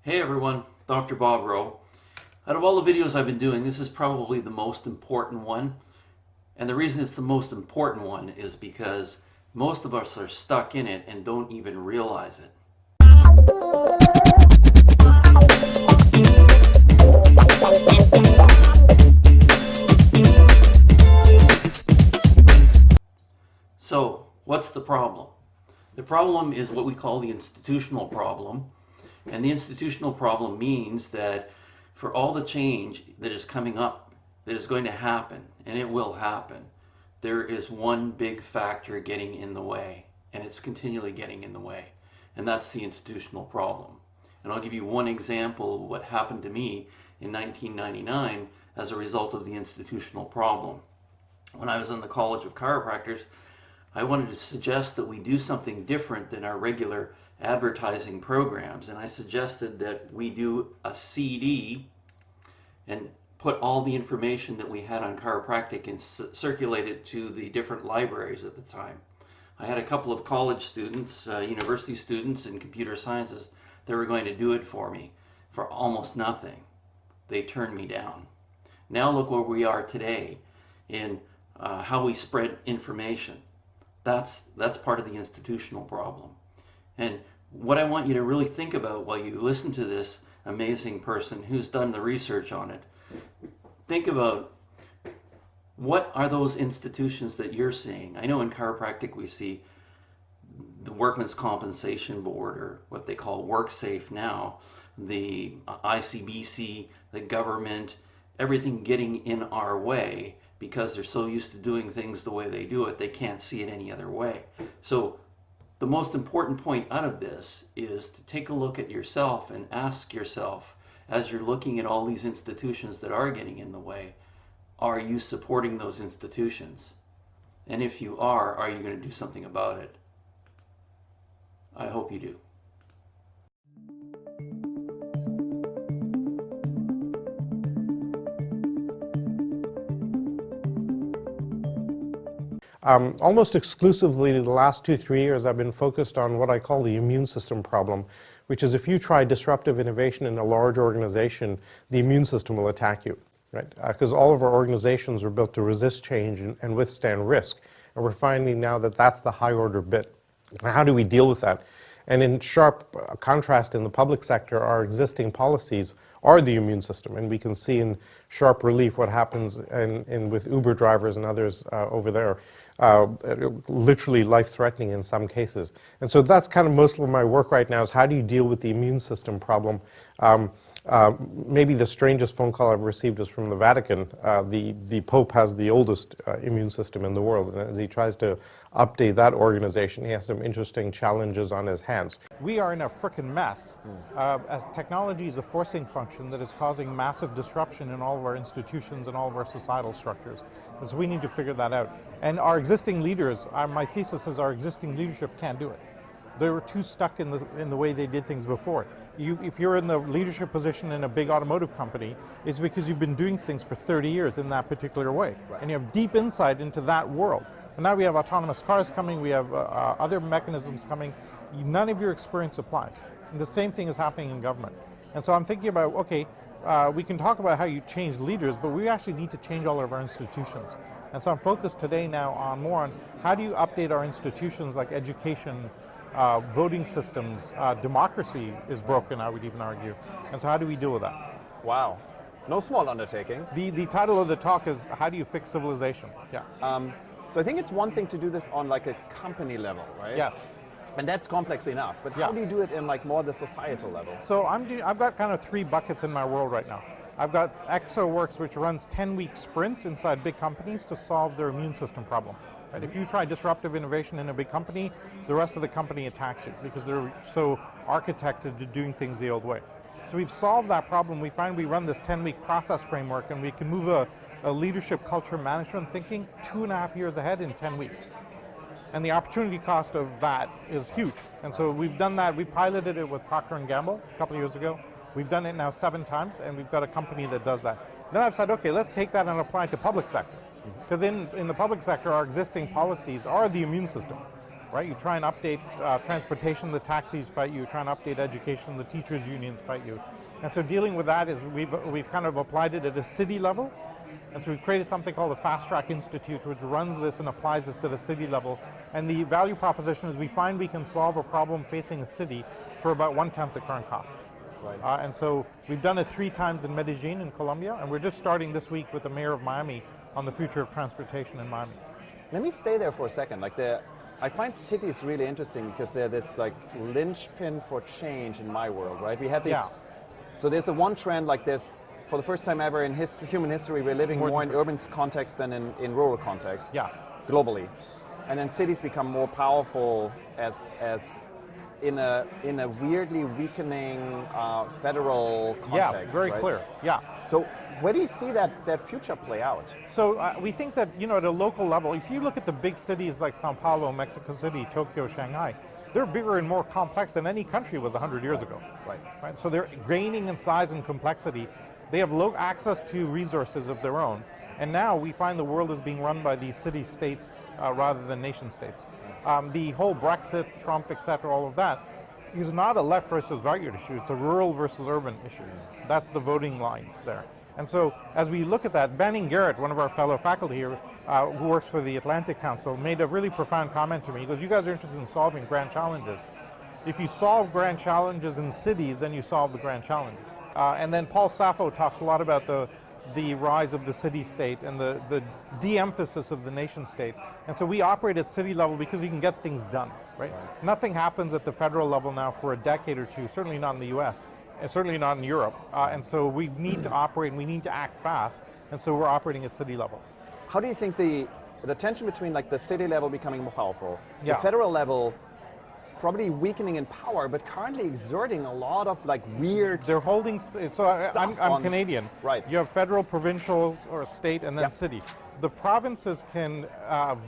Hey everyone, Dr. Bob Rowe. Out of all the videos I've been doing, this is probably the most important one. And the reason it's the most important one is because most of us are stuck in it and don't even realize it. So, what's the problem? The problem is what we call the institutional problem. And the institutional problem means that for all the change that is coming up, that is going to happen, and it will happen, there is one big factor getting in the way, and it's continually getting in the way, and that's the institutional problem. And I'll give you one example of what happened to me in 1999 as a result of the institutional problem. When I was in the College of Chiropractors, I wanted to suggest that we do something different than our regular advertising programs, and I suggested that we do a CD and put all the information that we had on chiropractic and circulate it to the different libraries at the time. I had a couple of college students, university students in computer sciences, that were going to do it for me for almost nothing. They turned me down. Now look where we are today in how we spread information. That's part of the institutional problem. And what I want you to really think about while you listen to this amazing person who's done the research on it, think about what are those institutions that you're seeing. I know in chiropractic we see the Workmen's Compensation Board, or what they call WorkSafe now, the ICBC, the government, everything getting in our way because they're so used to doing things the way they do it, they can't see it any other way. So the most important point out of this is to take a look at yourself and ask yourself, as you're looking at all these institutions that are getting in the way, are you supporting those institutions? And if you are you going to do something about it? I hope you do. Almost exclusively the last 2-3 years I've been focused on what I call the immune system problem, which is if you try disruptive innovation in a large organization, the immune system will attack you, right? Because all of our organizations are built to resist change and withstand risk. And we're finding now that that's the high order bit. How do we deal with that? And in sharp contrast in the public sector, our existing policies are the immune system. And we can see in sharp relief what happens with Uber drivers and others over there. Literally life-threatening in some cases. And so that's kind of most of my work right now is how do you deal with the immune system problem. Maybe the strangest phone call I've received is from the Vatican. The Pope has the oldest immune system in the world, and as he tries to update that organization, he has some interesting challenges on his hands. We are in a frickin' mess as technology is a forcing function that is causing massive disruption in all of our institutions and all of our societal structures. And so we need to figure that out. And our existing leaders, my thesis is our existing leadership can't do it. They were too stuck in the way they did things before. If you're in the leadership position in a big automotive company, it's because you've been doing things for 30 years in that particular way. Right. And you have deep insight into that world. And now we have autonomous cars coming, we have other mechanisms coming. None of your experience applies. And the same thing is happening in government. And so I'm thinking about, okay, we can talk about how you change leaders, but we actually need to change all of our institutions. And so I'm focused today now on how do you update our institutions like education, voting systems, democracy is broken, I would even argue. And so how do we deal with that? Wow. No small undertaking. The title of the talk is, how do you fix civilization? Yeah. So I think it's one thing to do this on like a company level, right? Yes. And that's complex enough, but how do you do it in like more the societal level? So I've got kind of 3 buckets in my world right now. I've got ExoWorks, which runs 10-week sprints inside big companies to solve their immune system problem. Right? If you try disruptive innovation in a big company, the rest of the company attacks you because they're so architected to doing things the old way. So we've solved that problem. We find we run this 10-week process framework, and we can move a leadership culture management thinking 2.5 years ahead in 10 weeks. And the opportunity cost of that is huge. And so we've done that. We piloted it with Procter & Gamble a couple of years ago. We've done it now 7 times, and we've got a company that does that. Then I've said, okay, let's take that and apply it to public sector. Because in the public sector, our existing policies are the immune system. right? You try and update transportation, the taxis fight you. You try and update education, the teachers' unions fight you. And so dealing with that is we've kind of applied it at a city level. And so we've created something called the Fast Track Institute, which runs this and applies this at a city level. And the value proposition is we find we can solve a problem facing a city for about 1/10 the current cost. Right. And so we've done it 3 times in Medellin in Colombia, and we're just starting this week with the mayor of Miami on the future of transportation in Miami. Let me stay there for a second. I find cities really interesting because they're this like linchpin for change in my world, right? We had this. Yeah. So there's a one trend like this. For the first time ever in human history, we're living more in urban context than in rural context. Yeah. Globally, and then cities become more powerful as in a weirdly weakening federal context. Yeah, very right? clear. Yeah. So where do you see that future play out? So we think that, at a local level, if you look at the big cities like Sao Paulo, Mexico City, Tokyo, Shanghai, they're bigger and more complex than any country was 100 years ago. Right. So they're gaining in size and complexity. They have low access to resources of their own. And now we find the world is being run by these city-states rather than nation-states. The whole Brexit, Trump, etc., all of that is not a left versus right issue. It's a rural versus urban issue. That's the voting lines there. And so as we look at that, Banning Garrett, one of our fellow faculty here, who works for the Atlantic Council, made a really profound comment to me. He goes, you guys are interested in solving grand challenges. If you solve grand challenges in cities, then you solve the grand challenge. And then Paul Sappho talks a lot about the rise of the city-state and the de-emphasis of the nation-state. And so we operate at city level because we can get things done, right? Nothing happens at the federal level now for a decade or two, certainly not in the US, and certainly not in Europe. And so we need to operate and we need to act fast. And so we're operating at city level. How do you think the tension between like the city level becoming more powerful, Yeah. the federal level probably weakening in power, but currently exerting a lot of like weird. They're holding, so I'm on- Canadian. Right. You have federal, provincial, or state, and then Yeah. city. The provinces can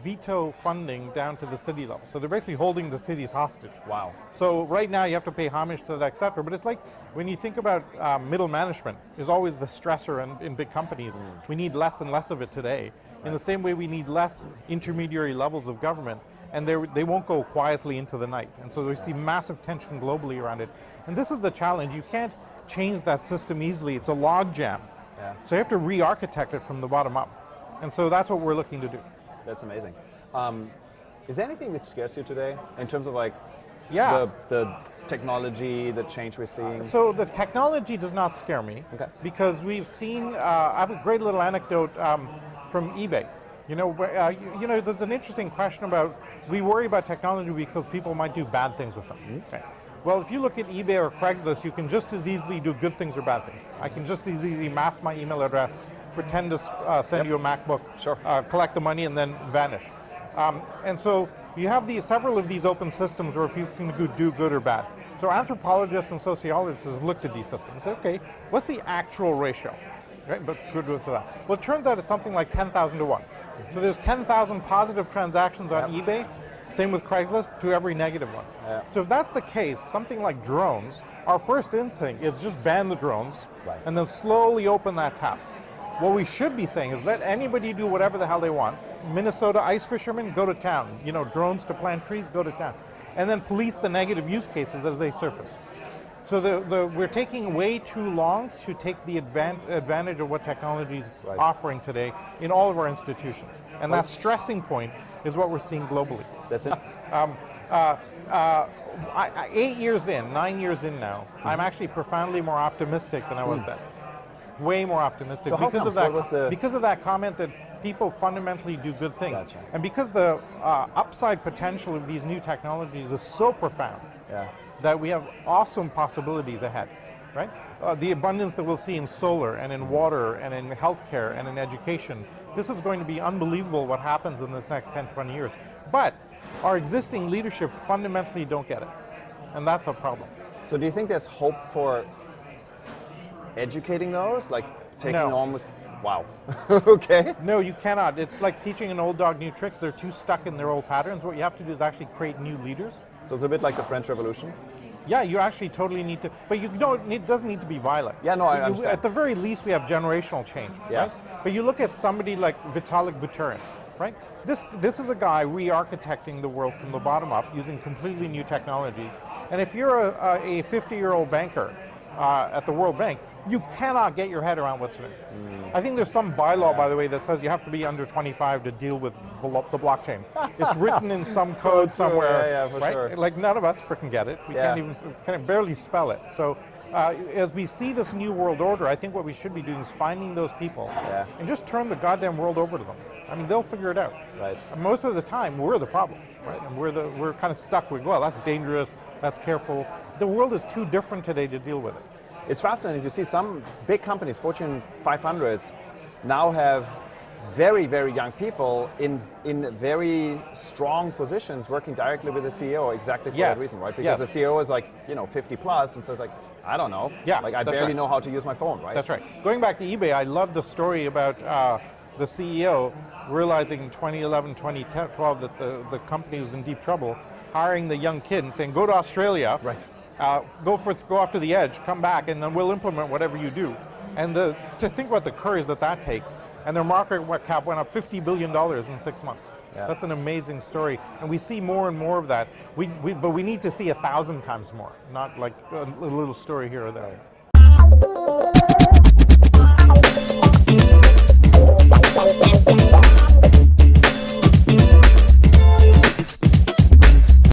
veto funding down to the city level. So they're basically holding the cities hostage. Wow. So right now you have to pay homage to that, etc. But it's like when you think about middle management is always the stressor in big companies. We need less and less of it today. In the same way we need less intermediary levels of government, and they won't go quietly into the night. And so we see massive tension globally around it. And this is the challenge. You can't change that system easily. It's a log jam. Yeah. So you have to re-architect it from the bottom up. And so that's what we're looking to do. That's amazing. Is there anything that scares you today in terms of like Yeah. the technology, the change we're seeing? So the technology does not scare me, Okay. because we've seen. I have a great little anecdote from eBay. There's an interesting question about, we worry about technology because people might do bad things with them. Okay. Well, if you look at eBay or Craigslist, you can just as easily do good things or bad things. I can just as easily mask my email address, pretend to send you a MacBook, Sure. collect the money, and then vanish. And so you have several of these open systems where people can do good or bad. So anthropologists and sociologists have looked at these systems and said, okay, what's the actual ratio? Right, but good with that. Well, it turns out it's something like 10,000 to 1. So there's 10,000 positive transactions on eBay, same with Craigslist, to every negative one. Yeah. So if that's the case, something like drones, our first instinct is just ban the drones, Right. and then slowly open that tap. What we should be saying is let anybody do whatever the hell they want. Minnesota ice fishermen, go to town. Drones to plant trees, go to town. And then police the negative use cases as they surface. So we're taking way too long to take the advantage of what technology is Right. offering today in all of our institutions. And that stressing point is what we're seeing globally. That's it. 8 years in, 9 years in now, I'm actually profoundly more optimistic than I was then. Way more optimistic So how because comes? of that. What was the- Because of that comment that people fundamentally do good things, Gotcha. and because the upside potential of these new technologies is so profound Yeah. that we have awesome possibilities ahead. Right? The abundance that we'll see in solar and in water and in healthcare and in education. This is going to be unbelievable what happens in this next 10, 20 years. But our existing leadership fundamentally don't get it. And that's a problem. So do you think there's hope for educating those, like taking No. on with? Wow. Okay. No, you cannot. It's like teaching an old dog new tricks. They're too stuck in their old patterns. What you have to do is actually create new leaders. So it's a bit like the French Revolution. Yeah, you actually totally need to, but it doesn't need to be violent. Yeah, no, I understand. At the very least, we have generational change, Yeah. right? But you look at somebody like Vitalik Buterin, right? This is a guy re-architecting the world from the bottom up using completely new technologies. And if you're a 50-year-old banker at the World Bank, you cannot get your head around what's new. I think there's some bylaw, by the way, that says you have to be under 25 to deal with the blockchain. It's written in some code somewhere, yeah, for right? sure. Like none of us freaking get it. We can barely spell it. So as we see this new world order, I think what we should be doing is finding those people and just turn the goddamn world over to them. I mean, they'll figure it out. Right. And most of the time, we're the problem, right? And we're kind of stuck with, well, that's dangerous, that's careful. The world is too different today to deal with it. It's fascinating to see some big companies, Fortune 500s, now have very, very young people in very strong positions working directly with the CEO exactly for that reason, right? Because the CEO is like, 50 plus and says like, I don't know. Yeah, like I barely know how to use my phone, right? That's right. Going back to eBay, I love the story about the CEO realizing in 2011, 2012 that the company was in deep trouble, hiring the young kid and saying, go to Australia. Right. Go off to the edge, come back, and then we'll implement whatever you do. And to think about the courage that takes, and their market cap went up $50 billion in 6 months. Yeah. That's an amazing story, and we see more and more of that. But we need to see 1,000 times more, not like a little story here or there.